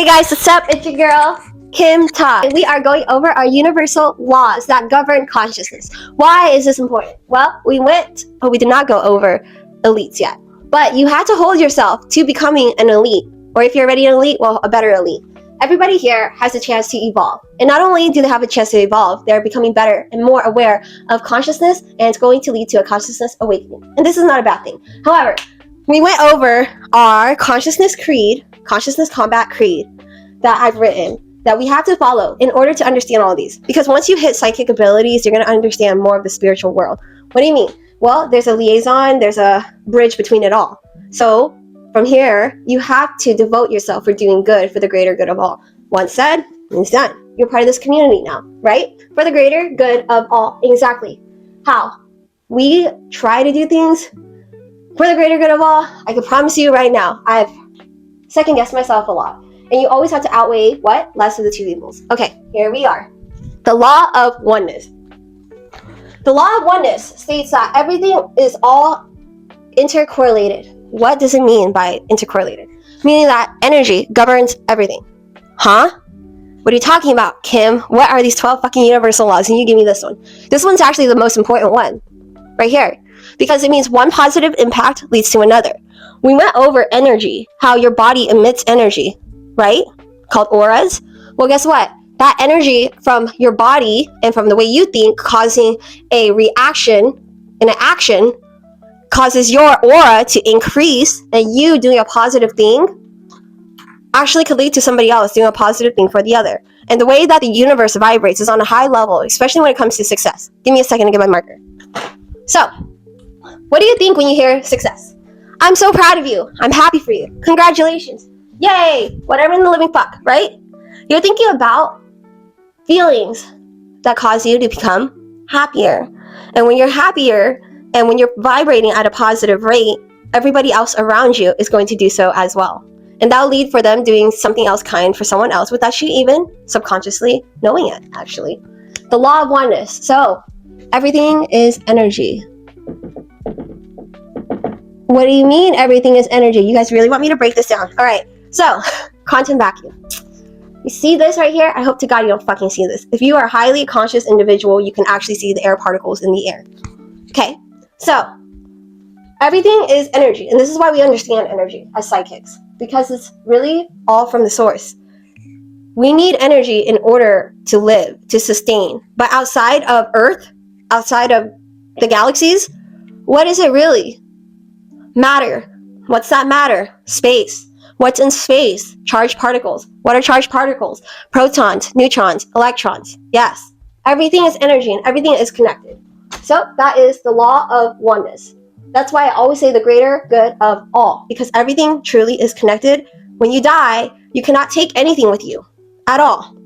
Hey guys, what's up? It's your girl, Kim Ta. We are going over our universal laws that govern consciousness. Why is this important? Well, we did not go over elites yet. But you had to hold yourself to becoming an elite. Or if you're already an elite, well, a better elite. Everybody here has a chance to evolve. And not only do they have a chance to evolve, they're becoming better and more aware of consciousness, and it's going to lead to a consciousness awakening. And this is not a bad thing. However, we went over our consciousness combat creed that I've written that we have to follow in order to understand all of these. Because once you hit psychic abilities, you're going to understand more of the spiritual world. What do you mean? Well, there's a liaison, there's a bridge between it all. So from here, you have to devote yourself for doing good for the greater good of all. Once said, it's done. You're part of this community now, right? For the greater good of all. Exactly. How? We try to do things for the greater good of all. I can promise you right now, I've second-guessed myself a lot. And you always have to outweigh what? Less of the two evils. Okay, here we are. The law of oneness. The law of oneness states that everything is all intercorrelated. What does it mean by intercorrelated? Meaning that energy governs everything. Huh? What are you talking about, Kim? What are these 12 fucking universal laws? And you give me this one. This one's actually the most important one. Right here. Because it means one positive impact leads to another. We went over energy, how your body emits energy, right? Called auras. Well, guess what? That energy from your body and from the way you think causing a reaction and an action causes your aura to increase, and you doing a positive thing actually could lead to somebody else doing a positive thing for the other. And the way that the universe vibrates is on a high level, especially when it comes to success. Give me a second to get my marker. So, what do you think when you hear success? I'm so proud of you. I'm happy for you. Congratulations. Yay! Whatever in the living fuck, right? You're thinking about feelings that cause you to become happier. And when you're happier and when you're vibrating at a positive rate, everybody else around you is going to do so as well. And that'll lead for them doing something else kind for someone else without you even subconsciously knowing it, actually. The law of oneness. So, everything is energy. What do you mean everything is energy? You guys really want me to break this down? All right. So, quantum vacuum. You see this right here? I hope to God you don't fucking see this. If you are a highly conscious individual, you can actually see the air particles in the air. Okay. So, everything is energy. And this is why we understand energy as psychics. Because it's really all from the source. We need energy in order to live, to sustain. But outside of Earth, outside of the galaxies, what is it really? Matter. What's that matter? Space. What's in space? Charged particles. What are charged particles? Protons, neutrons, electrons. Yes. Everything is energy and everything is connected. So that is the law of oneness. That's why I always say the greater good of all. Because everything truly is connected. When you die, you cannot take anything with you. At all.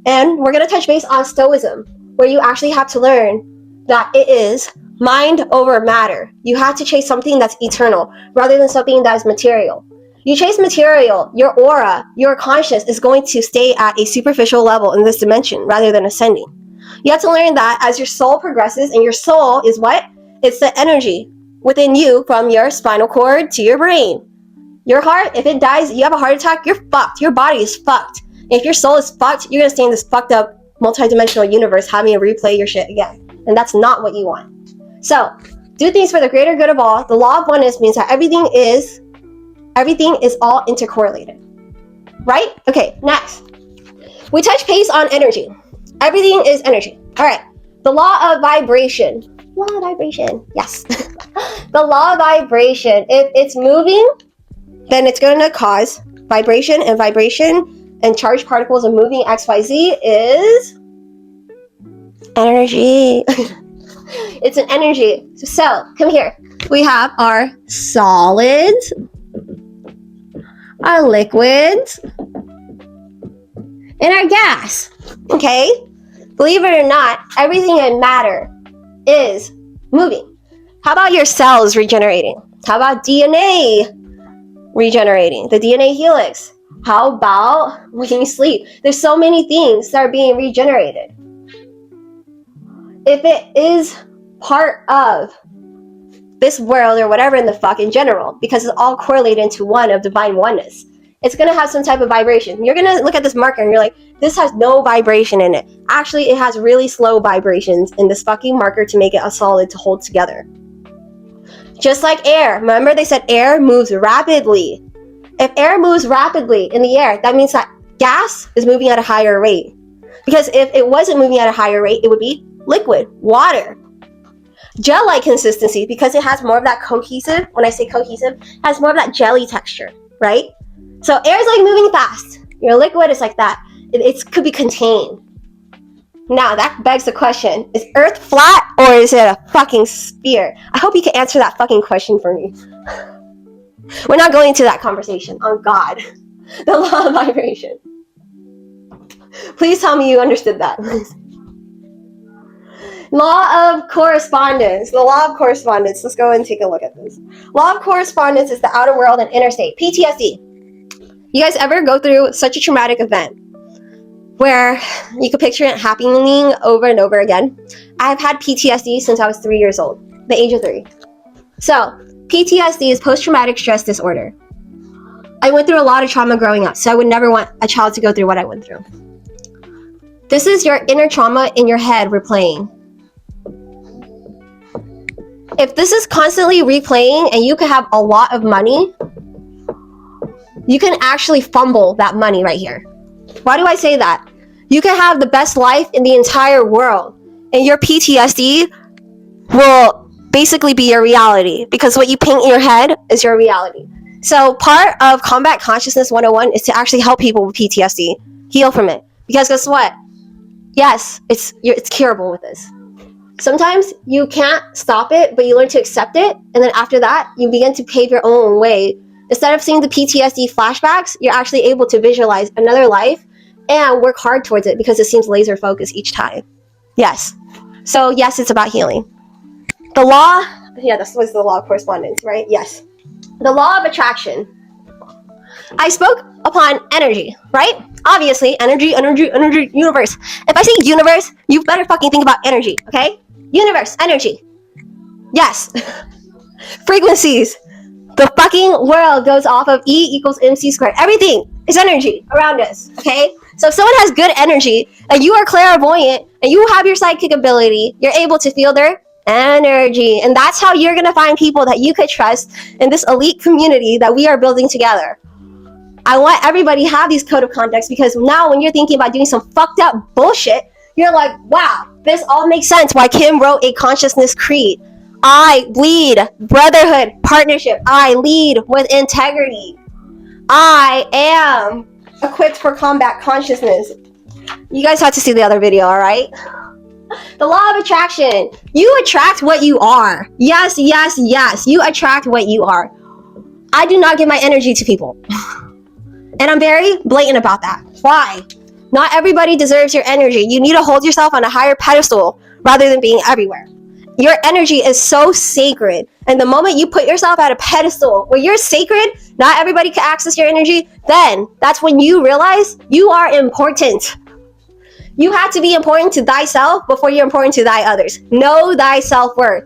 And we're going to touch base on Stoicism. Where you actually have to learn that it is mind over matter. You have to chase something that's eternal rather than something that is material. You chase material, your aura, your conscience is going to stay at a superficial level in this dimension rather than ascending. You have to learn that as your soul progresses, and your soul is what? It's the energy within you from your spinal cord to your brain. Your heart, if it dies, you have a heart attack, you're fucked. Your body is fucked. And if your soul is fucked, you're going to stay in this fucked up multidimensional universe having to replay your shit again. And that's not what you want. So, do things for the greater good of all. The law of oneness means that everything is all intercorrelated. Right? Okay, next. We touch base on energy. Everything is energy. Alright. The law of vibration. Law of vibration. Yes. The law of vibration. If it's moving, then it's going to cause vibration, and charged particles of moving XYZ is energy. It's an energy. So, come here. We have our solids, our liquids, and our gas. Okay? Believe it or not, everything in matter is moving. How about your cells regenerating? How about DNA regenerating? The DNA helix. How about when you sleep? There's so many things that are being regenerated. If it is part of this world or whatever in the fuck in general, because it's all correlated into one of divine oneness. it's going to have some type of vibration. You're going to look at this marker and you're like, this has no vibration in it. Actually, it has really slow vibrations in this fucking marker to make it a solid to hold together. Just like air. Remember they said air moves rapidly. If air moves rapidly in the air, that means that gas is moving at a higher rate. Because if it wasn't moving at a higher rate, it would be liquid, water. Gel-like consistency, because it has more of that cohesive, when I say cohesive, has more of that jelly texture, right? So air is like moving fast. Your liquid is like that. It could be contained. Now, that begs the question, is Earth flat or is it a fucking sphere? I hope you can answer that fucking question for me. We're not going into that conversation. Oh, God. The law of vibration. Please tell me you understood that. Law of correspondence. The law of correspondence. Let's go and take a look at this. Law of correspondence is the outer world and inner state. PTSD. You guys ever go through such a traumatic event where you could picture it happening over and over again? I've had PTSD since I was 3 years old, the age of 3. So, PTSD is post-traumatic stress disorder. I went through a lot of trauma growing up, so I would never want a child to go through what I went through. This is your inner trauma in your head replaying. If this is constantly replaying and you could have a lot of money, you can actually fumble that money right here. Why do I say that? You can have the best life in the entire world, and your PTSD will basically be your reality, because what you paint in your head is your reality. So part of Combat Consciousness 101 is to actually help people with PTSD heal from it. Because guess what? Yes, it's curable with this. Sometimes you can't stop it, but you learn to accept it, and then after that, you begin to pave your own way. Instead of seeing the PTSD flashbacks, you're actually able to visualize another life and work hard towards it because it seems laser focused each time. Yes. So yes, it's about healing. The law, this was the law of correspondence, right? Yes. The law of attraction. I spoke upon energy, right? Obviously, energy, universe. If I say universe, you better fucking think about energy, okay? Universe, energy. Yes. Frequencies. The fucking world goes off of E equals MC squared. Everything is energy around us, okay? So if someone has good energy, and you are clairvoyant, and you have your psychic ability, you're able to feel their energy. And that's how you're gonna find people that you could trust in this elite community that we are building together. I want everybody to have these code of conducts, because now when you're thinking about doing some fucked up bullshit, you're like, wow, this all makes sense why Kim wrote a consciousness creed. I lead brotherhood, partnership. I lead with integrity. I am equipped for combat consciousness. You guys have to see the other video, all right? The law of attraction. You attract what you are. Yes, yes, yes. You attract what you are. I do not give my energy to people. And I'm very blatant about that. Why? Not everybody deserves your energy. You need to hold yourself on a higher pedestal rather than being everywhere. Your energy is so sacred. And the moment you put yourself at a pedestal where you're sacred, not everybody can access your energy, then that's when you realize you are important. You have to be important to thyself before you're important to thy others. Know thy self-worth.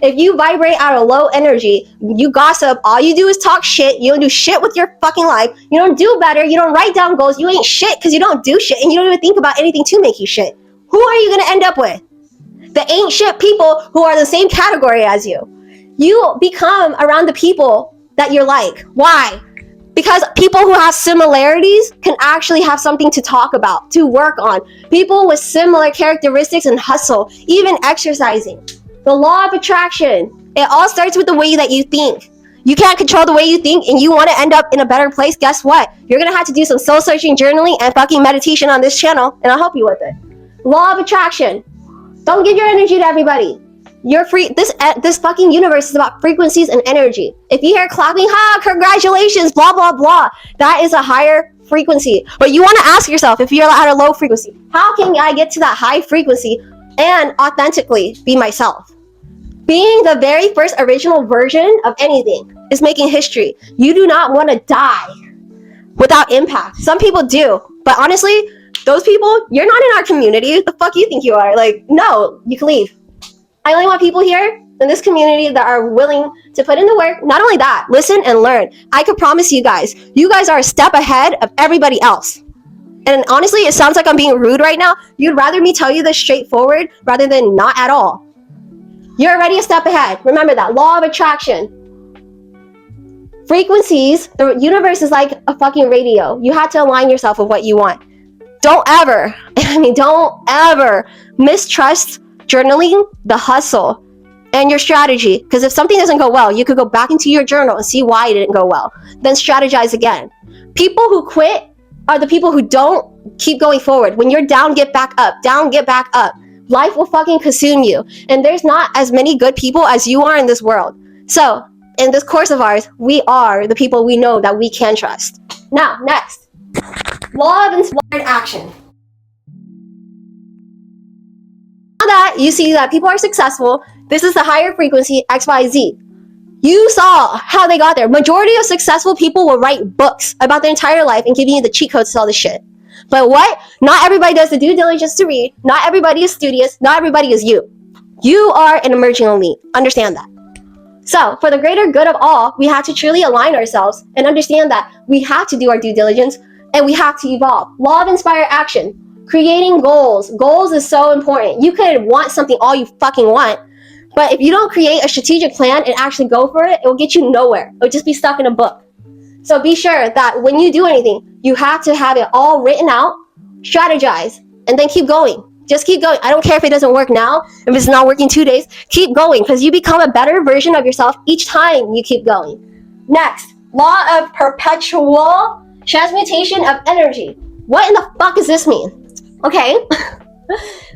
If you vibrate out of low energy, you gossip, all you do is talk shit, you don't do shit with your fucking life, you don't do better, you don't write down goals, you ain't shit because you don't do shit, and you don't even think about anything to make you shit. Who are you going to end up with? The ain't shit people who are the same category as you. You become around the people that you're like. Why? Because people who have similarities can actually have something to talk about, to work on. People with similar characteristics and hustle, even exercising. The law of attraction. It all starts with the way that you think. You can't control the way you think and you want to end up in a better place. Guess what? You're going to have to do some soul-searching journaling and fucking meditation on this channel, and I'll help you with it. Law of attraction. Don't give your energy to everybody. You're free. This fucking universe is about frequencies and energy. If you hear clapping, congratulations, blah, blah, blah. That is a higher frequency. But you want to ask yourself, if you're at a low frequency, how can I get to that high frequency and authentically be myself? Being the very first original version of anything is making history. You do not want to die without impact. Some people do, but honestly, those people, you're not in our community. The fuck you think you are? Like, no, you can leave. I only want people here in this community that are willing to put in the work. Not only that, listen and learn. I could promise you guys are a step ahead of everybody else. And honestly, it sounds like I'm being rude right now. You'd rather me tell you this straightforward rather than not at all. You're already a step ahead. Remember that. Law of attraction. Frequencies, the universe is like a fucking radio. You have to align yourself with what you want. Don't ever mistrust journaling, the hustle, and your strategy. Because if something doesn't go well, you could go back into your journal and see why it didn't go well. Then strategize again. People who quit are the people who don't keep going forward. When you're down, get back up. Down, get back up. Life will fucking consume you. And there's not as many good people as you are in this world. So, in this course of ours, we are the people we know that we can trust. Now, next. Law of inspired action. Now that you see that people are successful, this is the higher frequency, XYZ. You saw how they got there. Majority of successful people will write books about their entire life and giving you the cheat codes to all this shit. But what? Not everybody does the due diligence to read. Not everybody is studious. Not everybody is you. You are an emerging elite. Understand that. So, for the greater good of all, we have to truly align ourselves and understand that we have to do our due diligence and we have to evolve. Law of inspired action. Creating goals. Goals is so important. You could want something all you fucking want, but if you don't create a strategic plan and actually go for it, it will get you nowhere. It will just be stuck in a book. So be sure that when you do anything, you have to have it all written out, strategize, and then keep going. Just keep going. I don't care if it doesn't work now, if it's not working 2 days, keep going because you become a better version of yourself each time you keep going. Next, law of perpetual transmutation of energy. What in the fuck does this mean? Okay.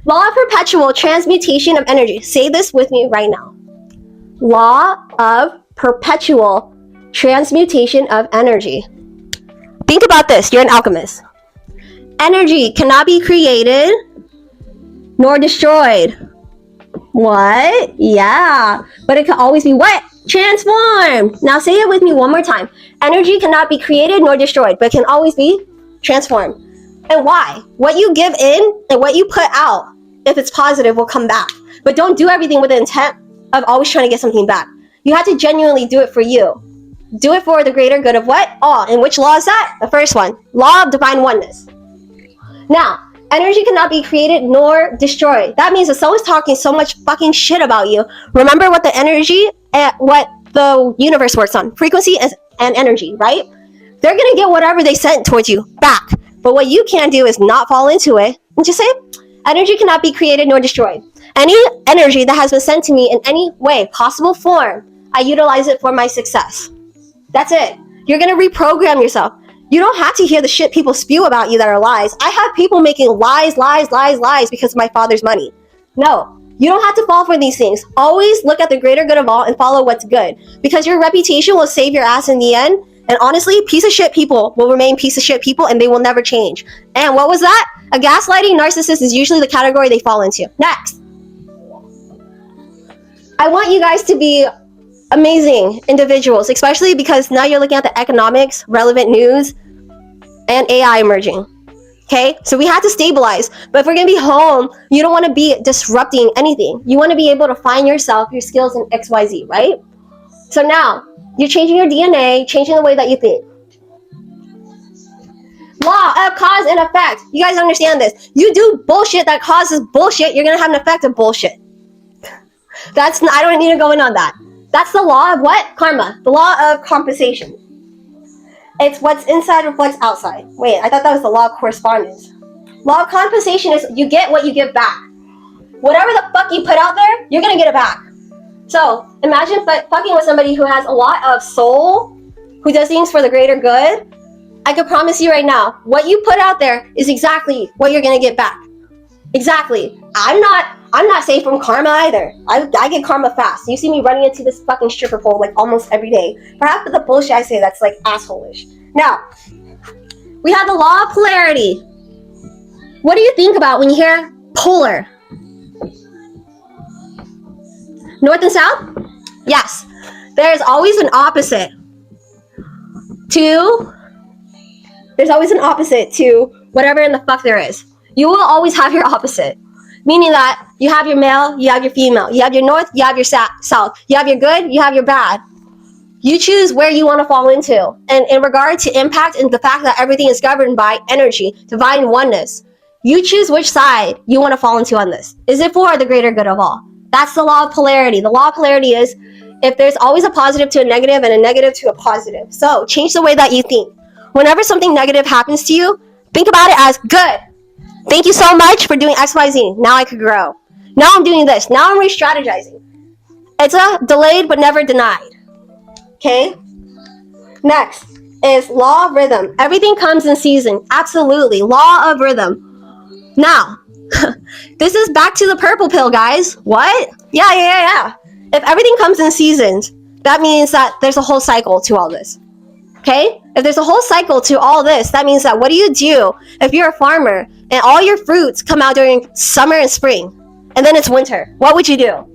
Law of perpetual transmutation of energy. Say this with me right now. Law of perpetual transmutation of energy. Think about this. You're an alchemist. Energy cannot be created nor destroyed. What? Yeah. But it can always be what? Transformed. Now say it with me one more time. Energy cannot be created nor destroyed, but it can always be transformed. And why? What you give in and what you put out, if it's positive, will come back. But don't do everything with the intent of always trying to get something back. You have to genuinely do it for you. Do it for the greater good of what? All. And which law is that? The first one. Law of divine oneness. Now, energy cannot be created nor destroyed. That means if someone's talking so much fucking shit about you, remember what the energy and what the universe works on. Frequency and energy, right? They're going to get whatever they sent towards you back. But what you can do is not fall into it and just say, energy cannot be created nor destroyed. Any energy that has been sent to me in any way, possible form, I utilize it for my success. That's it. You're going to reprogram yourself. You don't have to hear the shit people spew about you that are lies. I have people making lies because of my father's money. No, you don't have to fall for these things. Always look at the greater good of all and follow what's good. Because your reputation will save your ass in the end. And honestly, piece of shit people will remain piece of shit people and they will never change. And what was that? A gaslighting narcissist is usually the category they fall into. Next. I want you guys to be amazing individuals, especially because now you're looking at the economics, relevant news, and AI emerging. Okay? So we have to stabilize. But if we're going to be home, you don't want to be disrupting anything. You want to be able to find yourself, your skills in XYZ, right? So now, you're changing your DNA, changing the way that you think. Law of cause and effect. You guys understand this. You do bullshit that causes bullshit, you're going to have an effect of bullshit. I don't need to go in on that. That's the law of what? Karma. The law of compensation. It's what's inside reflects outside. Wait, I thought that was the law of correspondence. Law of compensation is you get what you give back. Whatever the fuck you put out there, you're going to get it back. So, imagine fucking with somebody who has a lot of soul, who does things for the greater good. I can promise you right now, what you put out there is exactly what you're going to get back. Exactly. I'm not safe from karma either. I get karma fast. You see me running into this fucking stripper pole like almost every day. Perhaps the bullshit I say that's like asshole-ish. Now, we have the law of polarity. What do you think about when you hear polar? North and south? Yes. There's always an opposite to whatever in the fuck there is. You will always have your opposite. Meaning that you have your male, you have your female, you have your north, you have your south, you have your good, you have your bad. You choose where you want to fall into. And in regard to impact and the fact that everything is governed by energy, divine oneness, you choose which side you want to fall into on this. Is it for the greater good of all? That's the law of polarity. The law of polarity is if there's always a positive to a negative and a negative to a positive. So change the way that you think. Whenever something negative happens to you, think about it as good. Thank you so much for doing XYZ. Now I could grow. Now I'm doing this. Now I'm re-strategizing. It's a delayed but never denied. Okay? Next is law of rhythm. Everything comes in season. Absolutely. Law of rhythm. Now, this is back to the purple pill, guys. What? Yeah. If everything comes in seasons, that means that there's a whole cycle to all this. Okay? If there's a whole cycle to all this, that means that what do you do if you're a farmer and all your fruits come out during summer and spring and then it's winter? What would you do?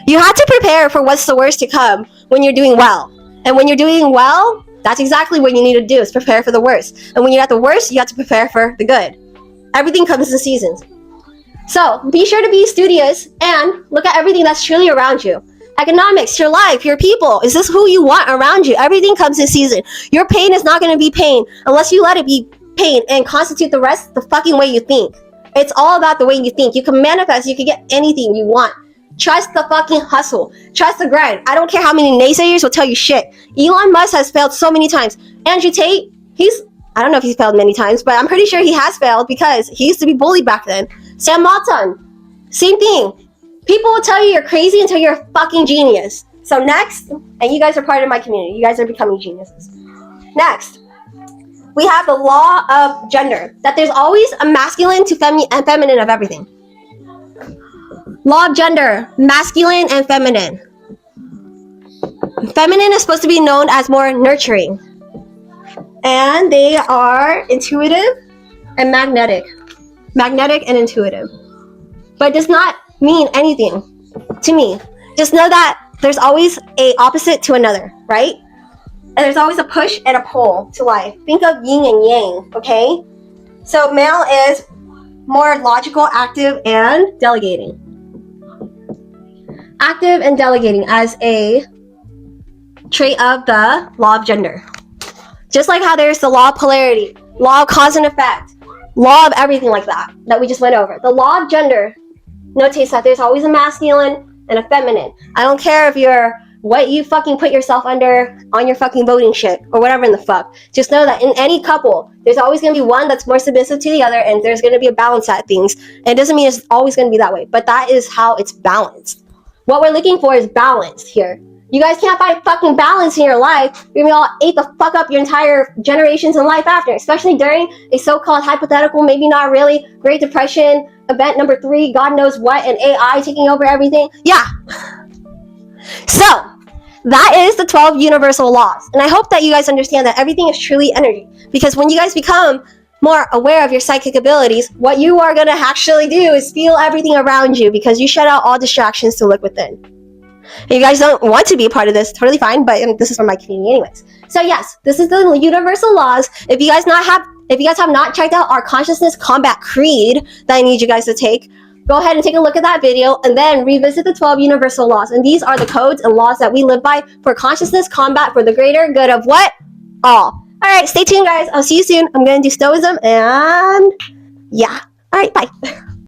You have to prepare for what's the worst to come when you're doing well. And when you're doing well, that's exactly what you need to do, is prepare for the worst. And when you're at the worst, you have to prepare for the good. Everything comes in seasons. So be sure to be studious and look at everything that's truly around you. Economics, your life, your people. Is this who you want around you? Everything comes in season. Your pain is not going to be pain unless you let it be pain and constitute the rest the fucking way you think. It's all about the way you think. You can manifest. You can get anything you want. Trust the fucking hustle. Trust the grind. I don't care how many naysayers will tell you shit. Elon Musk has failed so many times. Andrew Tate, I don't know if he's failed many times, but I'm pretty sure he has failed because he used to be bullied back then. Sam Malton, same thing. People will tell you you're crazy until you're a fucking genius. So next, and you guys are part of my community. You guys are becoming geniuses. Next, we have the law of gender. That there's always a masculine to and feminine of everything. Law of gender, masculine and feminine. Feminine is supposed to be known as more nurturing. And they are intuitive and magnetic. Magnetic and intuitive. But it does not mean anything to me. Just know that there's always a opposite to another, right? And there's always a push and a pull to life. Think of yin and yang, okay? So male is more logical, active, and delegating. Active and delegating as a trait of the law of gender. Just like how there's the law of polarity, law of cause and effect, law of everything like that we just went over. The law of gender notates that there's always a masculine and a feminine. I don't care if you're what you fucking put yourself under on your fucking voting shit or whatever in the fuck. Just know that in any couple, there's always going to be one that's more submissive to the other, and there's going to be a balance at things. And it doesn't mean it's always going to be that way, but that is how it's balanced. What we're looking for is balance here. You guys can't find fucking balance in your life. You're gonna be all ate the fuck up your entire generations in life after, especially during a so-called hypothetical, maybe not really, Great Depression, event number 3, God knows what, and AI taking over everything. Yeah. So, that is the 12 universal laws. And I hope that you guys understand that everything is truly energy. Because when you guys become more aware of your psychic abilities, what you are gonna actually do is feel everything around you because you shut out all distractions to look within. If you guys don't want to be a part of this, totally fine, but this is for my community anyways. So yes, this is the universal laws. If you guys have not checked out our consciousness combat creed that I need you guys to take, go ahead and take a look at that video and then revisit the 12 universal laws. And these are the codes and laws that we live by for consciousness combat for the greater good of what? All. Alright, stay tuned guys. I'll see you soon. I'm going to do stoicism and yeah. Alright, bye.